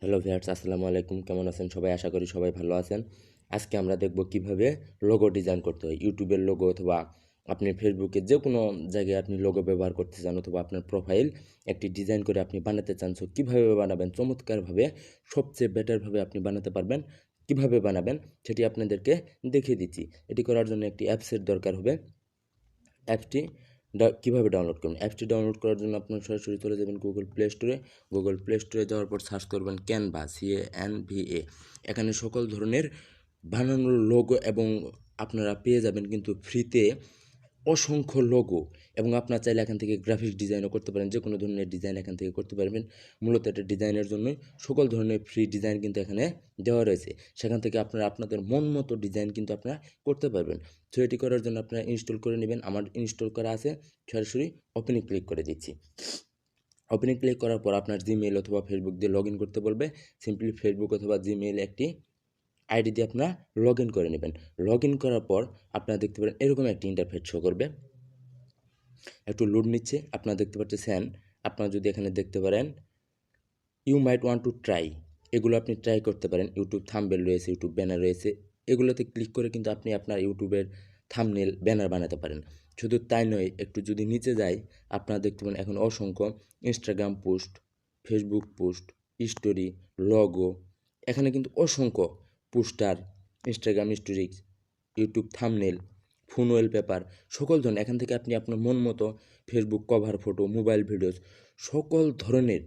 Hello viewers, আসসালামু আলাইকুম। কেমন আছেন সবাই? আশা করি সবাই ভালো আছেন। আজকে আমরা দেখব কিভাবে লোগো ডিজাইন করতে হয়। ইউটিউবের লোগো অথবা আপনি ফেসবুকে যে কোনো জায়গায় আপনি লোগো ব্যবহার করতে চান অথবা আপনার প্রোফাইল একটি ডিজাইন করে আপনি বানাতে চান। সো কীভাবে বানাবেন চমৎকারভাবে, সবচেয়ে বেটারভাবে আপনি বানাতে পারবেন। কিভাবে বানাবেন সেটি আপনাদেরকে দেখিয়ে দিচ্ছি। এটি করার জন্য একটি অ্যাপসের দরকার হবে। অ্যাপসটি কীভাবে ডাউনলোড করবেন? অ্যাপসটি ডাউনলোড করার জন্য আপনার সরাসরি চলে যাবেন গুগল প্লে স্টোরে। গুগল প্লে স্টোরে যাওয়ার পর সার্চ করবেন ক্যানভা, CANVA। এখানে সকল ধরনের বানানোর লোগো এবং আপনারা পেয়ে যাবেন কিন্তু ফ্রিতে অসংখ্য লোগো, এবং আপনার চাইলে এখান থেকে গ্রাফিক্স ডিজাইনও করতে পারেন। যে কোনো ধরনের ডিজাইন এখান থেকে করতে পারবেন। মূলত এটা ডিজাইনের জন্যই সকল ধরনের ফ্রি ডিজাইন কিন্তু এখানে দেওয়া রয়েছে। সেখান থেকে আপনারা আপনাদের মন মতো ডিজাইন কিন্তু আপনারা করতে পারবেন। সো এটি করার জন্য আপনারা ইনস্টল করে নেবেন। আমার ইনস্টল করা আছে, সরাসরি ওপেনে ক্লিক করে দিচ্ছি। ওপেনে ক্লিক করার পর আপনার জিমেইল অথবা ফেসবুক দিয়ে লগ ইন করতে বলবে। সিম্পলি ফেসবুক অথবা জিমেইল একটি আইডি দিয়ে আপনারা লগ ইন করে নেবেন। লগ ইন করার পর আপনারা দেখতে পারেন এরকম একটি ইন্টারফেস শো করবে। একটু লোড নিচ্ছে, আপনারা দেখতে পাচ্ছেন। আপনারা যদি এখানে দেখতে পারেন you might want to try, এগুলো আপনি ট্রাই করতে পারেন। ইউটিউব থাম্বনেল রয়েছে, ইউটিউব ব্যানার রয়েছে। এগুলোতে ক্লিক করে কিন্তু আপনি আপনার ইউটিউবের থাম্বনেল ব্যানার বানাতে পারেন। শুধু তাই নয়, একটু যদি নিচে যাই আপনারা দেখতে পারেন এখন অসংখ্য Instagram post, Facebook post, story, logo, এখানে কিন্তু অসংখ্য poster, Instagram stories, YouTube thumbnail, phone wallpaper, সকল ধরনের এখান থেকে আপনি আপনার মন মতো Facebook cover photo, mobile videos, সকল ধরনের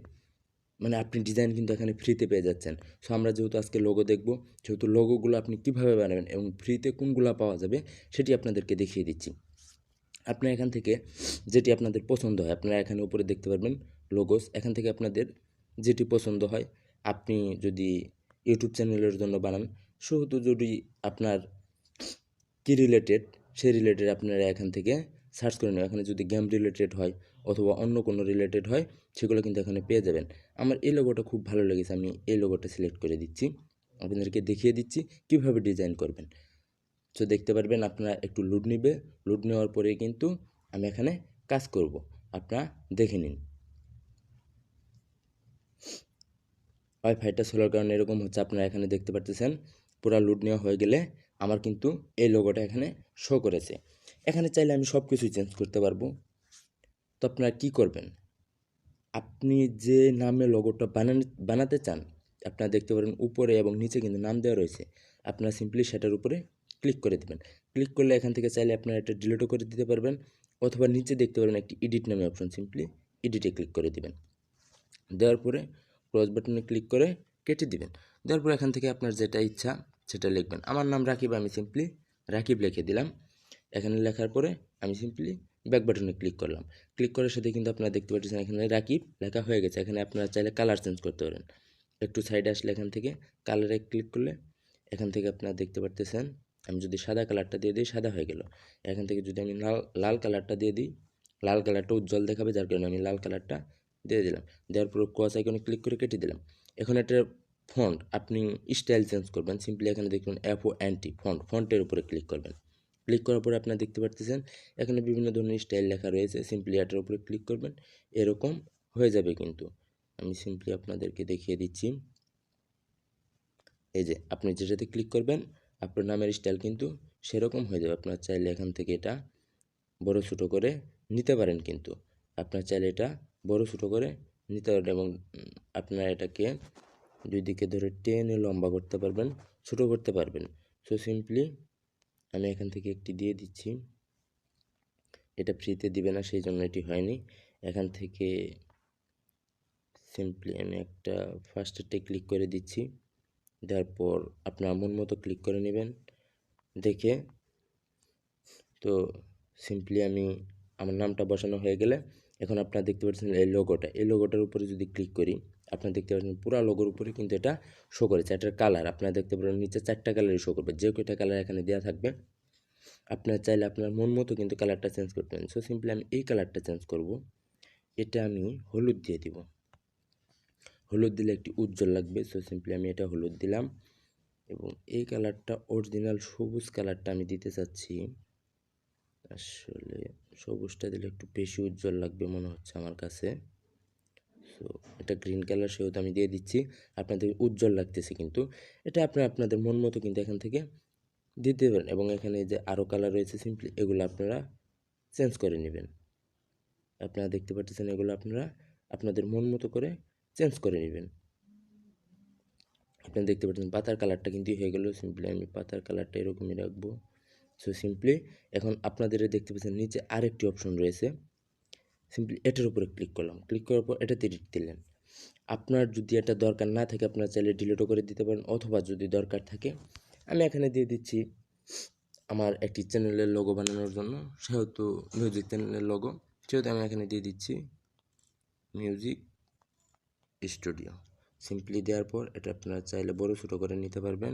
আপনি ডিজাইন কিন্তু এখানে ফ্রিতে পেয়ে যাচ্ছেন। সো আমরা যেহেতু আজকে লোগো দেখব, সেহেতু লোগোগুলো আপনি কীভাবে বানাবেন এবং ফ্রিতে কোনগুলো পাওয়া যাবে সেটি আপনাদেরকে দেখিয়ে দিচ্ছি। আপনার এখান থেকে যেটি আপনাদের পছন্দ হয় আপনারা এখানে উপরে দেখতে পারবেন লোগোস। এখান থেকে আপনাদের যেটি পছন্দ হয়, আপনি যদি ইউটিউব চ্যানেলের জন্য বানান, সেহেতু যদি আপনার কী রিলেটেড সেই রিলেটেড আপনারা এখান থেকে সার্চ করে নেবেন। এখানে যদি গেম রিলেটেড হয় অথবা অন্য কোনো রিলেটেড হয়, সেগুলো কিন্তু এখানে পেয়ে যাবেন। আমার এই লোগোটা খুব ভালো লেগেছে, আমি এই লোগোটা সিলেক্ট করে দিচ্ছি। আপনাদেরকে দেখিয়ে দিচ্ছি কীভাবে ডিজাইন করবেন। সো দেখতে পারবেন আপনারা একটু লোড নেবে। লোড নেওয়ার পরে কিন্তু আমি এখানে কাজ করব, আপনারা দেখে নিন। ওয়াইফাইটা স্লোর কারণে এরকম হচ্ছে, আপনারা এখানে দেখতে পাচ্ছেন। পুরো লোড নেওয়া হয়ে গেলে আমার কিন্তু এই লোগোটা এখানে শো করেছে। এখানে চাইলে আমি সব কিছু চেঞ্জ করতে পারবো। তো আপনারা কী করবেন, আপনি যে নামে লোগোটা বানাতে চান আপনারা দেখতে পারেন উপরে এবং নিচে কিন্তু নাম দেওয়া রয়েছে। আপনারা সিম্পলি সেটার উপরে ক্লিক করে দেবেন। ক্লিক করলে এখান থেকে চাইলে আপনারা এটা ডিলিটও করে দিতে পারবেন, অথবা নিচে দেখতে পারেন একটি এডিট নামে অপশন, সিম্পলি এডিটে ক্লিক করে দেবেন। দেওয়ার পরে ক্রস বাটনে ক্লিক করে কেটে দিবেন। দেওয়ার পর এখান থেকে আপনার যেটা ইচ্ছা সেটা লিখবেন। আমার নাম রাকিব, আমি সিম্পলি রাকিব লিখে দিলাম। এখানে লেখার পরে আমি সিম্পলি ব্যাক বাটনে ক্লিক করলাম। ক্লিক করার সাথে কিন্তু আপনারা দেখতে পাচ্ছেন এখানে রাকিব লেখা হয়ে গেছে। এখানে আপনারা চাইলে কালার চেঞ্জ করতে পারেন। একটু সাইডে আসলে এখান থেকে কালারে ক্লিক করলে এখান থেকে আপনারা দেখতে পারতেছেন আমি যদি সাদা কালারটা দিয়ে দিই সাদা হয়ে গেল। এখান থেকে যদি আমি লাল কালারটা দিয়ে দিই, লাল কালারটা উজ্জ্বল দেখাবে, যার কারণে আমি লাল কালারটা দিয়ে দিলাম। দেওয়ার পর ক্রস আইকনে ক্লিক করে কেটে দিলাম। এখন এটা ফন্ট, আপনি স্টাইল চেঞ্জ করবেন, সিম্পলি এখানে দেখবেন FONT ফন্টের উপরে ক্লিক করবেন। ক্লিক করার পরে আপনারা দেখতে পাচ্ছেন এখানে বিভিন্ন ধরনের স্টাইল লেখা রয়েছে। সিম্পলি এটার উপরে ক্লিক করবেন, এরকম হয়ে যাবে। কিন্তু আমি সিম্পলি আপনাদেরকে দেখিয়ে দিচ্ছি। এই যে আপনি যেটাতে ক্লিক করবেন আপনার নামের স্টাইল কিন্তু সেরকম হয়ে যাবে। আপনার চাইলে এখান থেকে এটা বড় ছোটো করে নিতে পারেন, কিন্তু আপনার চাইলে এটা বড় ছোটো করে নিতে পারেন, এবং আপনারা এটাকে দুই দিকে ধরে টেনে লম্বা করতে পারবেন, ছোটো করতে পারবেন। সো সিম্পলি আমি এখান থেকে একটি দিয়ে দিচ্ছি। এটা ফ্রিতে দিবে না, সেই জন্য এটি হয়নি। এখান থেকে সিম্পলি আমি একটা ফার্স্টেরটে ক্লিক করে দিচ্ছি। দেওয়ার পর আপনার মন মতো ক্লিক করে নেবেন দেখে। তো সিম্পলি আমি আমার নামটা বসানো হয়ে গেলে এখন আপনারা দেখতে পাচ্ছেন এই লোগোটার উপরে যদি ক্লিক করি আপনারা দেখতে পাচ্ছেন পুরো লোগোর উপরে কিন্তু এটা শো করেছে। এটার কালার আপনারা দেখতে পারেন নিচে 4টা কালারই শো করবে, যে কয়টা কালার এখানে দেওয়া থাকবে। আপনারা চাইলে আপনার মন মতো কিন্তু কালারটা চেঞ্জ করতে পারেন। সো সিম্পলি আমি এই কালারটা চেঞ্জ করব, এটা আমি হলুদ দিয়ে দিব। হলুদ দিলে একটি উজ্জ্বল লাগবে। সো সিম্পলি আমি এটা হলুদ দিলাম, এবং এই কালারটা অরিজিনাল সবুজ কালারটা আমি দিতে চাচ্ছি। আসলে সবুজটা দিলে একটু বেশি উজ্জ্বল লাগবে মনে হচ্ছে আমার কাছে। সো এটা গ্রিন কালার, সেহেতু আমি দিয়ে দিচ্ছি। আপনাদের উজ্জ্বল লাগতেছে, কিন্তু এটা আপনাদের মন মতো কিন্তু এখান থেকে দিতে পারেন। এবং এখানে যে আরও কালার রয়েছে সিম্পলি, এগুলো আপনারা চেঞ্জ করে নেবেন। আপনারা দেখতে পাচ্ছেন, এগুলো আপনারা আপনাদের মন মতো করে চেঞ্জ করে নেবেন। আপনারা দেখতে পাচ্ছেন পাতার কালারটা কিন্তু হয়ে গেল। সিম্পলি আমি পাতার কালারটা এরকমই রাখবো। সো সিম্পলি এখন আপনাদের দেখতে পাচ্ছেন নিচে আরেকটি অপশন রয়েছে, সিম্পলি এটার উপরে ক্লিক করলাম। ক্লিক করার পর এটাতে টিক দিলেন। আপনার যদি এটা দরকার না থাকে আপনারা চাইলে ডিলিটও করে দিতে পারেন, অথবা যদি দরকার থাকে আমি এখানে দিয়ে দিচ্ছি আমার একটি চ্যানেলের লোগো বানানোর জন্য, সেহেতু মিউজিক চ্যানেলের লোগো, সেহেতু আমি এখানে দিয়ে দিচ্ছি মিউজিক স্টুডিও। সিম্পলি দেওয়ার পর এটা আপনারা চাইলে বড় ছোটো করে নিতে পারবেন।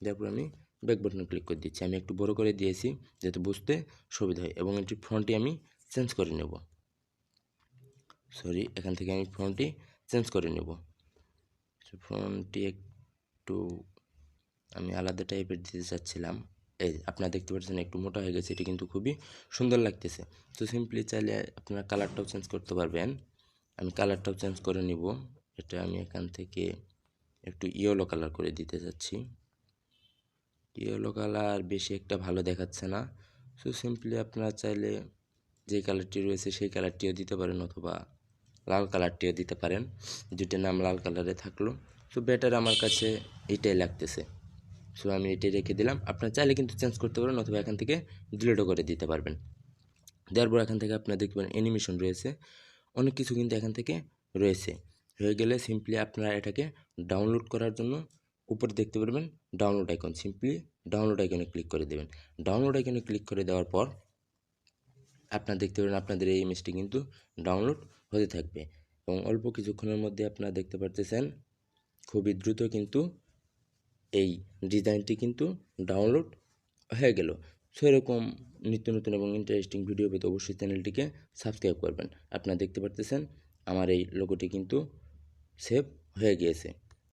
তারপর আমি ব্যাক বাটনে ক্লিক করে দিচ্ছি। আমি একটু বড় করে দিয়েছি যাতে বুঝতে সুবিধা হয়, এবং এটির ফন্টটি আমি চেঞ্জ করে নেব। সরি, এখান থেকে আমি ফন্টটি চেঞ্জ করে নেব। ফন্টটি একটু আমি আলাদা টাইপের দিতে চাচ্ছিলাম। এই আপনারা দেখতে পাচ্ছেন একটু মোটা হয়ে গেছে, এটি কিন্তু খুবই সুন্দর লাগতেছে। তো সিম্পলি চাইলে আপনারা কালারটাও চেঞ্জ করতে পারবেন। আমি কালারটাও চেঞ্জ করে নিব। এটা আমি এখান থেকে একটু ইয়েলো কালার করে দিতে চাচ্ছি। ইয়েলো কালার বেশি একটা ভালো দেখাচ্ছে না। সো সিম্পলি আপনারা চাইলে যে কালারটি রয়েছে সেই কালারটিও দিতে পারেন, অথবা লাল কালারটিও দিতে পারেন। দুইটার নাম লাল কালারে থাকলো। সো বেটার আমার কাছে এইটাই লাগতেছে। সো আমি এটাই রেখে দিলাম। আপনারা চাইলে কিন্তু চেঞ্জ করতে পারেন, অথবা এখান থেকে ডিলিটও করে দিতে পারবেন। দেওয়ার পর এখান থেকে আপনারা দেখতে পারেন অ্যানিমেশন রয়েছে, অনেক কিছু কিন্তু এখান থেকে রয়েছে। হয়ে গেলে সিম্পলি আপনারা এটাকে ডাউনলোড করার জন্য উপরে দেখতে পারবেন ডাউনলোড আইকন, সিম্পলি ডাউনলোড আইকনে ক্লিক করে দেবেন। ডাউনলোড আইকনে ক্লিক করে দেওয়ার পর আপনারা দেখতে পারেন আপনাদের এই ইমেজটি কিন্তু ডাউনলোড হতে থাকবে, এবং অল্প কিছুক্ষণের মধ্যে আপনারা দেখতে পারতেছেন খুবই দ্রুত কিন্তু এই ডিজাইনটি কিন্তু ডাউনলোড হয়ে গেল। সো এরকম নিত্য নতুন এবং ইন্টারেস্টিং ভিডিও পেতে অবশ্যই চ্যানেলটিকে সাবস্ক্রাইব করবেন। আপনারা দেখতে পারতেছেন আমার এই লোগোটি কিন্তু সেভ হয়ে গিয়েছে।